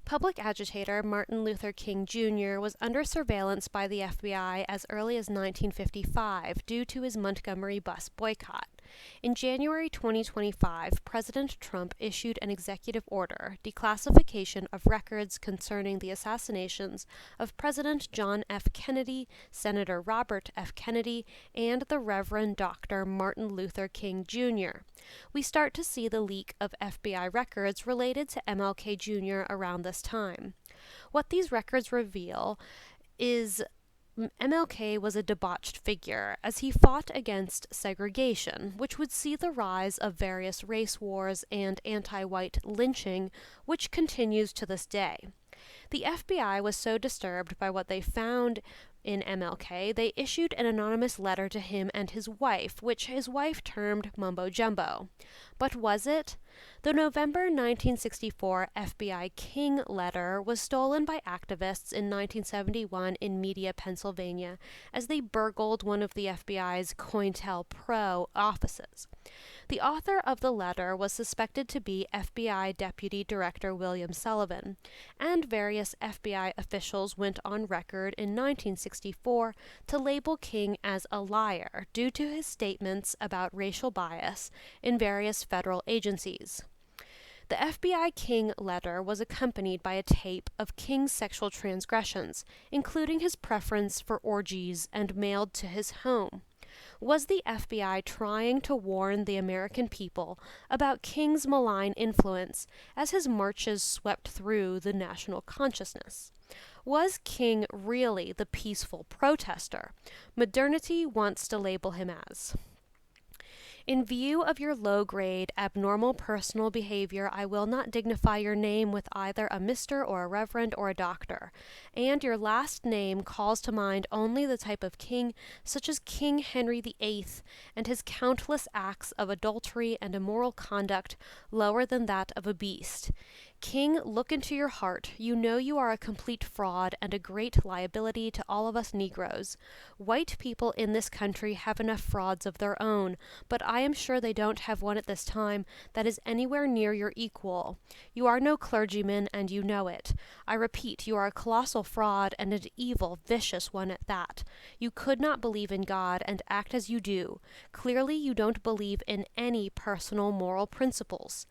Public agitator Martin Luther King Jr. was under surveillance by the FBI as early as 1955 due to his Montgomery bus boycott. In January 2025, President Trump issued an executive order, Declassification of Records concerning the assassinations of President John F. Kennedy, Senator Robert F. Kennedy, and the Reverend Doctor Martin Luther King Jr. We start to see the leak of FBI records related to MLK Jr. around this time. What these records reveal is MLK was a debauched figure as he fought against segregation, which would see the rise of various race wars and anti-white lynching, which continues to this day. The FBI was so disturbed by what they found in MLK, they issued an anonymous letter to him and his wife, which his wife termed mumbo jumbo. But was it? The November 1964 FBI King letter was stolen by activists in 1971 in Media, Pennsylvania, as they burgled one of the FBI's COINTELPRO offices. The author of the letter was suspected to be FBI Deputy Director William Sullivan, and various FBI officials went on record in 1964 to label King as a liar due to his statements about racial bias in various federal agencies. The FBI King letter was accompanied by a tape of King's sexual transgressions, including his preference for orgies, and mailed to his home. Was the FBI trying to warn the American people about King's malign influence as his marches swept through the national consciousness? Was King really the peaceful protester modernity wants to label him as? In view of your low-grade, abnormal personal behavior, I will not dignify your name with either a Mr. or a Reverend or a Doctor, and your last name calls to mind only the type of king such as King Henry VIII and his countless acts of adultery and immoral conduct lower than that of a beast. King, look into your heart. You know you are a complete fraud and a great liability to all of us Negroes. White people in this country have enough frauds of their own, but I am sure they don't have one at this time that is anywhere near your equal. You are no clergyman, and you know it. I repeat, you are a colossal fraud, and an evil, vicious one at that. You could not believe in God and act as you do. Clearly you don't believe in any personal moral principles.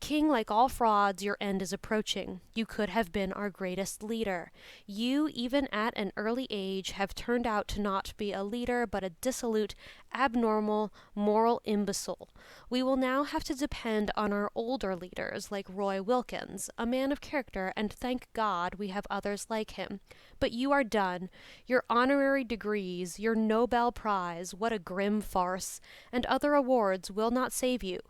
King, like all frauds, your end is approaching. You could have been our greatest leader. You, even at an early age, have turned out to not be a leader, but a dissolute, abnormal, moral imbecile. We will now have to depend on our older leaders, like Roy Wilkins, a man of character, and thank God we have others like him. But you are done. Your honorary degrees, your Nobel Prize, what a grim farce, and other awards will not save you.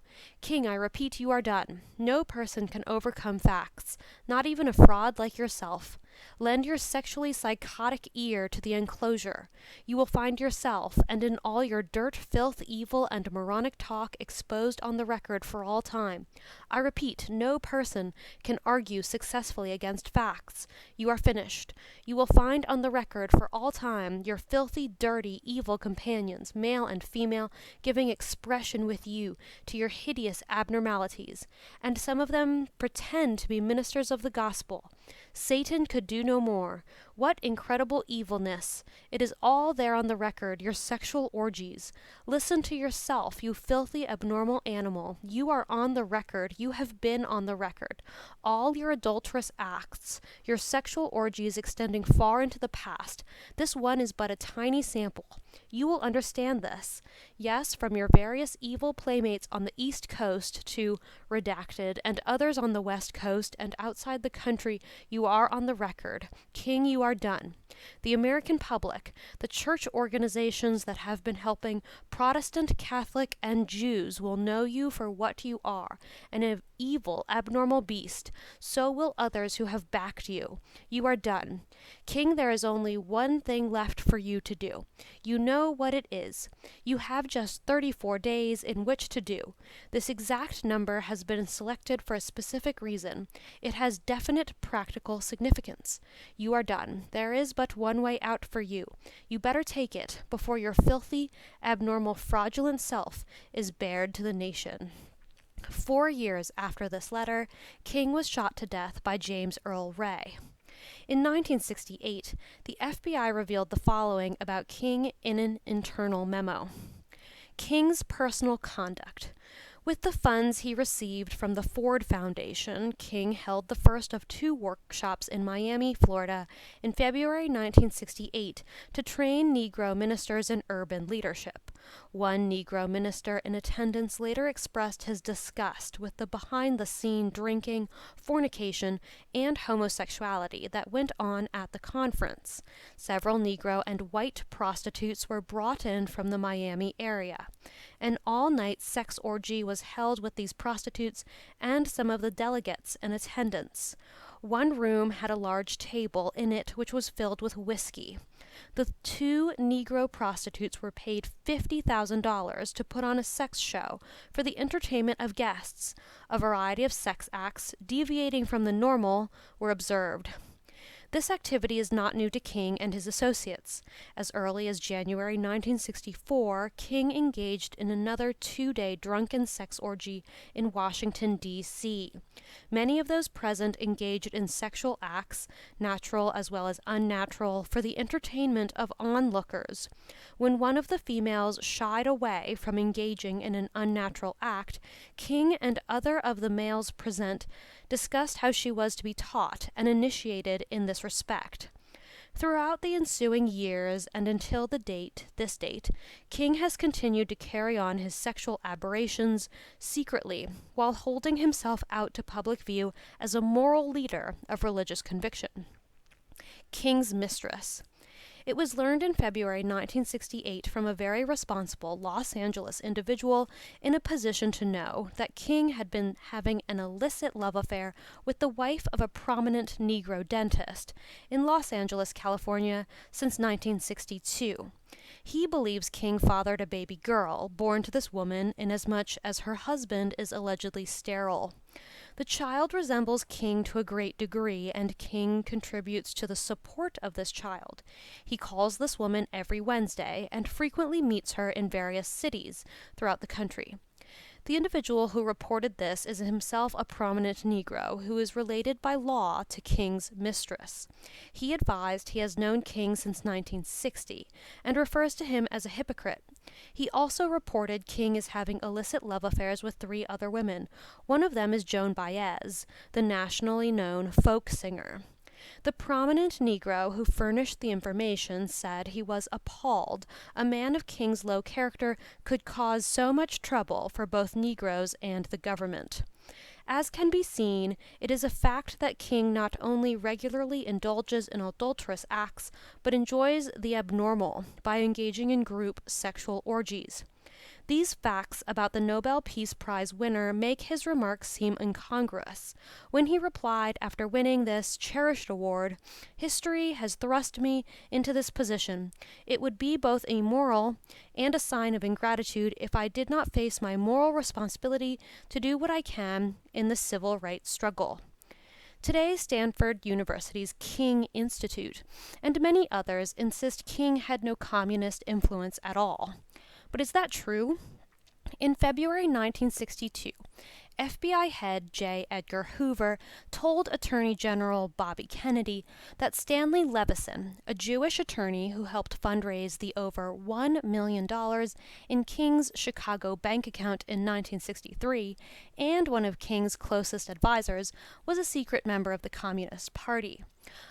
King, I repeat, you are done. No person can overcome facts, not even a fraud like yourself. Lend your sexually psychotic ear to the enclosure. You will find yourself, and in all your dirt, filth, evil, and moronic talk exposed on the record for all time. I repeat, no person can argue successfully against facts. You are finished. You will find on the record for all time your filthy, dirty, evil companions, male and female, giving expression with you to your hideous abnormalities, and some of them pretend to be ministers of the gospel. Satan could do no more. What incredible evilness! It is all there on the record, your sexual orgies. Listen to yourself, you filthy, abnormal animal. You are on the record. You have been on the record. All your adulterous acts, your sexual orgies extending far into the past. This one is but a tiny sample. You will understand this. Yes, from your various evil playmates on the East Coast to redacted, and others on the West Coast and outside the country, you are on the record. King, you are done. The American public, the church organizations that have been helping Protestant, Catholic, and Jews will know you for what you are, an evil, abnormal beast. So will others who have backed you. You are done. King, there is only one thing left for you to do. You know what it is. You have just 34 days in which to do. This exact number has been selected for a specific reason. It has definite practical significance. You are done. There is but one way out for you. You better take it before your filthy, abnormal, fraudulent self is bared to the nation. 4 years after this letter, King was shot to death by James Earl Ray. In 1968, the FBI revealed the following about King in an internal memo. King's personal conduct. With the funds he received from the Ford Foundation, King held the first of 2 workshops in Miami, Florida, in February 1968 to train Negro ministers in urban leadership. One Negro minister in attendance later expressed his disgust with the behind-the-scene drinking, fornication, and homosexuality that went on at the conference. Several Negro and white prostitutes were brought in from the Miami area. An all-night sex orgy was held with these prostitutes and some of the delegates in attendance. One room had a large table in it which was filled with whiskey. The 2 Negro prostitutes were paid $50,000 to put on a sex show for the entertainment of guests. A variety of sex acts, deviating from the normal, were observed. This activity is not new to King and his associates. As early as January 1964, King engaged in another 2-day drunken sex orgy in Washington, D.C. Many of those present engaged in sexual acts, natural as well as unnatural, for the entertainment of onlookers. When one of the females shied away from engaging in an unnatural act, King and other of the males present discussed how she was to be taught and initiated in this respect. Throughout the ensuing years and until this date, King has continued to carry on his sexual aberrations secretly while holding himself out to public view as a moral leader of religious conviction. King's mistress. It was learned in February 1968 from a very responsible Los Angeles individual in a position to know that King had been having an illicit love affair with the wife of a prominent Negro dentist in Los Angeles, California, since 1962. He believes King fathered a baby girl born to this woman inasmuch as her husband is allegedly sterile. The child resembles King to a great degree, and King contributes to the support of this child. He calls this woman every Wednesday and frequently meets her in various cities throughout the country. The individual who reported this is himself a prominent Negro who is related by law to King's mistress. He advised he has known King since 1960 and refers to him as a hypocrite. He also reported King is having illicit love affairs with 3 other women. One of them is Joan Baez, the nationally known folk singer. The prominent Negro who furnished the information said he was appalled a man of King's low character could cause so much trouble for both Negroes and the government. As can be seen, it is a fact that King not only regularly indulges in adulterous acts, but enjoys the abnormal by engaging in group sexual orgies. These facts about the Nobel Peace Prize winner make his remarks seem incongruous. When he replied after winning this cherished award, "History has thrust me into this position. It would be both immoral and a sign of ingratitude if I did not face my moral responsibility to do what I can in the civil rights struggle." Today, Stanford University's King Institute and many others insist King had no communist influence at all. But is that true? In February 1962, FBI head J. Edgar Hoover told Attorney General Bobby Kennedy that Stanley Levison, a Jewish attorney who helped fundraise the over $1 million in King's Chicago bank account in 1963, and one of King's closest advisors, was a secret member of the Communist Party.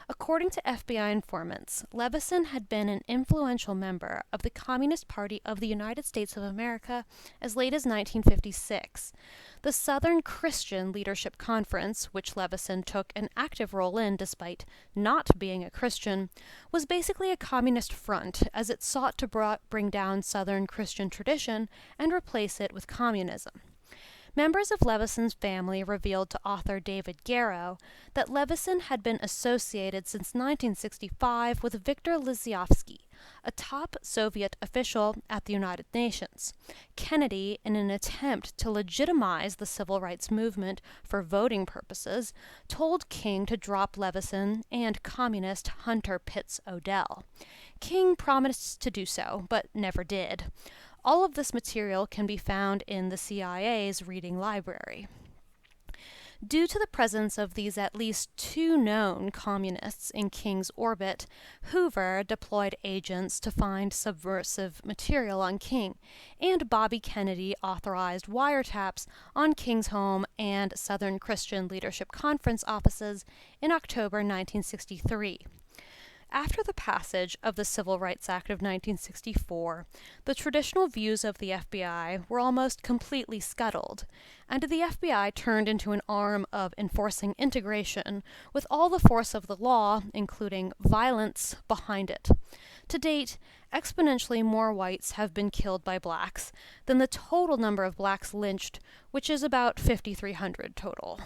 According to FBI informants, Levison had been an influential member of the Communist Party of the United States of America as late as 1956. The Southern Christian Leadership Conference, which Levison took an active role in despite not being a Christian, was basically a communist front as it sought to bring down Southern Christian tradition and replace it with communism. Members of Levison's family revealed to author David Garrow that Levison had been associated since 1965 with Viktor Lysyovsky, a top Soviet official at the United Nations. Kennedy, in an attempt to legitimize the civil rights movement for voting purposes, told King to drop Levison and communist Hunter Pitts Odell. King promised to do so, but never did. All of this material can be found in the CIA's reading library. Due to the presence of these at least 2 known communists in King's orbit, Hoover deployed agents to find subversive material on King, and Bobby Kennedy authorized wiretaps on King's home and Southern Christian Leadership Conference offices in October 1963. After the passage of the Civil Rights Act of 1964, the traditional views of the FBI were almost completely scuttled, and the FBI turned into an arm of enforcing integration with all the force of the law, including violence, behind it. To date, exponentially more whites have been killed by blacks than the total number of blacks lynched, which is about 5,300 total.